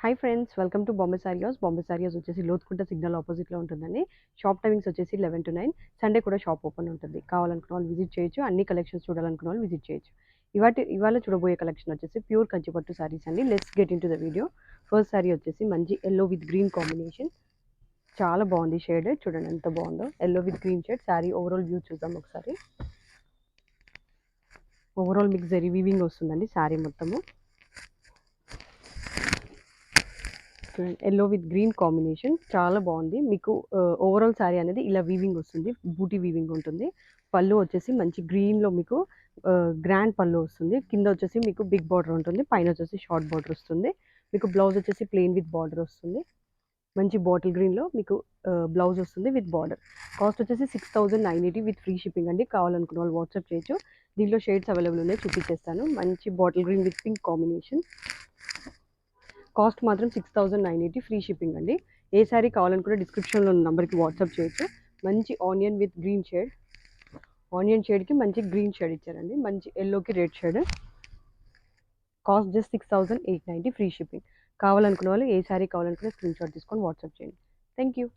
Hi friends, welcome to Bombay saris. Bombay saris వచ్చేసి Lothukunta signal ఆపోజిట్లో ఉంటుందండి. షాప్ టైమింగ్స్ వచ్చేసి 11 to 9. సండే కూడా షాప్ ఓపెన్ ఉంటుంది. కావాలనుకున్న వాళ్ళు విజిట్ చేయొచ్చు. అన్ని కలెక్షన్స్ చూడాలనుకున్న వాళ్ళు విజిట్ చేయొచ్చు. ఇవాళ చూడబోయే కలెక్షన్ వచ్చేసి ప్యూర్ కంచిపట్టు సారీస్ అండి. Let's get in to the video. First sorry వచ్చేసి మంచి ఎల్లో విత్ గ్రీన్ కాంబినేషన్. చాలా బాగుంది షేడ్. చూడండి ఎంత బాగుందో. Yellow with green shade. Sorry overall view చూద్దాం ఒకసారి. ఓవరాల్ మీకు జరీ వీవింగ్ వస్తుందండి సారీ మొత్తము. ఎల్లో విత్ గ్రీన్ కాంబినేషన్ చాలా బాగుంది. మీకు ఓవరాల్ శారీ అనేది ఇలా వీవింగ్ వస్తుంది. బూటీ వీవింగ్ ఉంటుంది. పళ్ళు వచ్చేసి మంచి గ్రీన్లో మీకు గ్రాండ్ పళ్ళు వస్తుంది. కింద వచ్చేసి మీకు బిగ్ బార్డర్ ఉంటుంది. పైన వచ్చేసి షార్ట్ బార్డర్ వస్తుంది. మీకు బ్లౌజ్ వచ్చేసి ప్లెయిన్ విత్ బార్డర్ వస్తుంది. మంచి బాటిల్ గ్రీన్లో మీకు బ్లౌజ్ వస్తుంది విత్ బార్డర్. కాస్ట్ వచ్చేసి 6,980 విత్ ఫ్రీ షిప్పింగ్ అండి. కావాలనుకున్న వాళ్ళు వాట్సాప్ చేయొచ్చు. దీనిలో షేడ్స్ అవైలబుల్ ఉన్నాయి, చూపించేస్తాను. మంచి bottle green with pink combination. Cost మాత్రం 6,980 ఫ్రీ షిప్పింగ్ అండి. ఏ శారీ కావాలనుకుంటే డిస్క్రిప్షన్లో ఉన్న నెంబర్కి వాట్సాప్ చేయొచ్చు. మంచి onion with green shade. Onion షేడ్కి మంచి గ్రీన్ షేడ్ ఇచ్చారండి. మంచి ఎల్లోకి red shade. Cost just 6,890 free shipping. కావాలనుకున్న వాళ్ళు ఏ శారీ కావాలనుకుంటే స్క్రీన్ షాట్ తీసుకొని వాట్సాప్ చేయండి. Thank you.